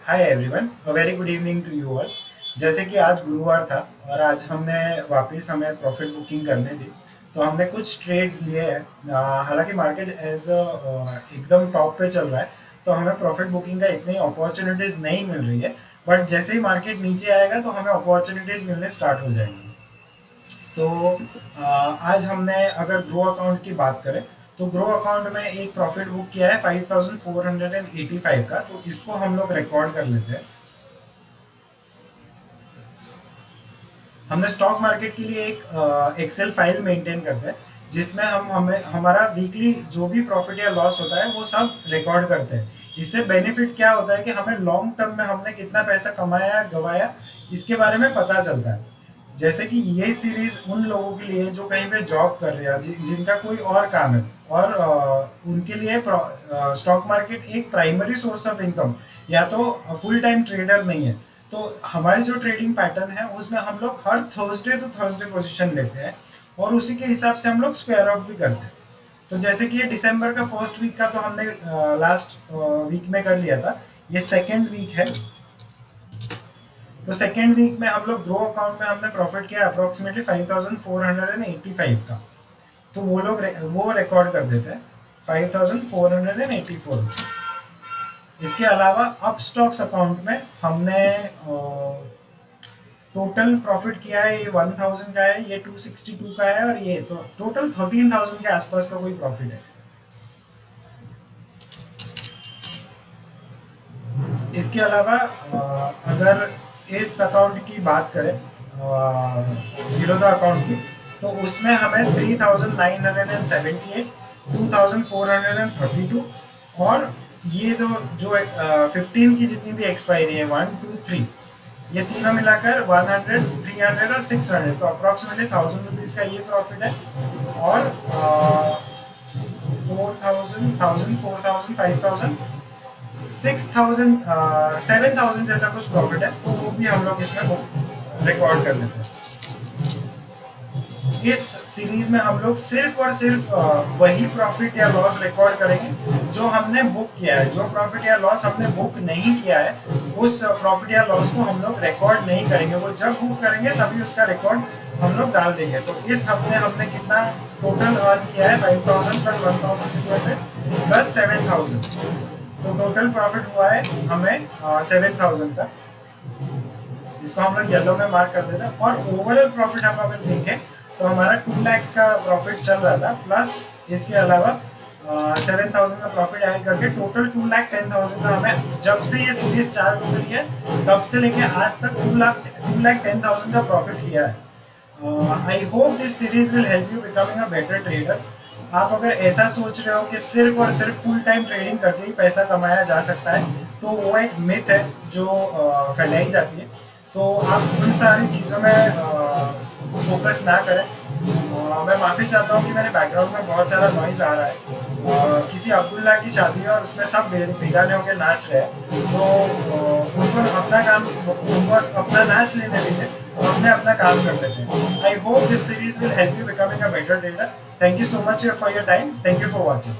Hi everyone, a very good evening to you all. जैसे कि आज गुरुवार था और आज हमने वापस हमें प्रॉफिट बुकिंग करनी थी, तो हमने कुछ ट्रेड्स लिए हैं। हालांकि मार्केट एकदम टॉप पे चल रहा है, तो हमें प्रॉफिट बुकिंग का इतनी अपॉर्चुनिटीज नहीं मिल रही है। बट जैसे ही मार्केट नीचे आएगा तो हमें अपॉर्चुनिटीज मिलने स्टार्ट हो जाएंगी। तो आज हमने अगर ग्रो अकाउंट की बात करें तो ग्रो अकाउंट में एक प्रॉफिट बुक किया है 5485 का, तो इसको हम लोग रिकॉर्ड कर लेते हैं। हमने स्टॉक मार्केट के लिए एक एक्सेल फाइल मेंटेन करते हैं, जिसमें हम हमें हमारा वीकली जो भी प्रॉफिट या लॉस होता है वो सब रिकॉर्ड करते हैं। इससे बेनिफिट क्या होता है कि हमें लॉन्ग टर्म में हमने कितना पैसा कमाया या गवाया इसके बारे में पता चलता है। जैसे कि ये सीरीज उन लोगों के लिए जो कहीं पे जॉब कर रहे हैं, जिनका कोई और काम है और उनके लिए स्टॉक मार्केट एक प्राइमरी सोर्स ऑफ इनकम या तो फुल टाइम ट्रेडर नहीं है। तो हमारी जो ट्रेडिंग पैटर्न है उसमें हम लोग हर थर्सडे टू थर्सडे पोजीशन लेते हैं और उसी के हिसाब से हम लोग स्क्वायर ऑफ भी करते हैं। तो जैसे कि ये दिसंबर का फर्स्ट वीक का तो हमने लास्ट वीक में कर लिया था। ये सेकेंड वीक है। तो सेकेंड वीक में हम लोग ग्रो अकाउंट में हमने प्रॉफिट किया अप्रोक्सीमेटली 5485 का। तो वो रिकॉर्ड कर देते हैं 5484 रुपीज। इसके अलावा अप स्टॉक्स अकाउंट में हमने टोटल प्रॉफिट किया है, ये 1000 का है, ये 262 का है और ये तो टोटल 13000 के आसपास का कोई प्रॉफिट है। इसके अलावा अगर इस अकाउंट की बात करें, जीरोधा अकाउंट की, तो उसमें हमें 3978, 2432 और ये जो 15 की जितनी भी एक्सपायरी है 1, 2, 3, ये तीनों मिलाकर 100, 300 और 600, तो अप्रोक्सीमेटली 1000 रुपीज का ये प्रॉफिट है। और 4000, 4000, 5000, 6000, 7000 जैसा कुछ प्रॉफिट है, तो वो भी हम लोग इसमें रिकॉर्ड कर लेते हैं। इस सीरीज में हम लोग सिर्फ और सिर्फ वही प्रॉफिट या लॉस रिकॉर्ड करेंगे जो हमने बुक किया है। जो प्रॉफिट या लॉस हमने बुक नहीं किया है उस प्रॉफिट या लॉस को हम लोग रिकॉर्ड नहीं करेंगे। वो जब बुक करेंगे तभी उसका रिकॉर्ड हम लोग डाल देंगे। तो इस हफ्ते हमने कितना टोटल अर्न किया है, 5000 प्लस 1200 प्लस 7000, तो टोटल प्रॉफिट हुआ है हमें 7000 का। इसको हम लोग येलो में मार्क कर देते हैं। और ओवरऑल प्रॉफिट हम अगर देखें तो हमारा 2 lakhs का प्रॉफिट चल रहा था, प्लस इसके अलावा 7000 का प्रॉफिट ऐड करके टोटल 2,10,000 का हमें, जब से ये सीरीज चालू हुई है तब से लेके आज तक 2,10,000 का प्रॉफिट किया है। I hope this series will help you becoming a better trader. आप अगर ऐसा सोच रहे हो कि सिर्फ और सिर्फ फुल टाइम ट्रेडिंग करके ही पैसा कमाया जा सकता है, तो वो एक मिथ है जो फैलाई जाती है। तो आप उन सारी चीज़ों में फोकस ना करें। मैं माफ़ी चाहता हूँ कि मेरे बैकग्राउंड में बहुत सारा नॉइज़ आ रहा है। किसी अब्दुल्ला की शादी है और उसमें सब बेगाने होकर नाच रहे हैं, तो उनको अपना नाच लेने दीजिए, अपने अपना काम कर लेते हैं। I hope this series will help you becoming a better trader. Thank you so much for your time. Thank you for watching.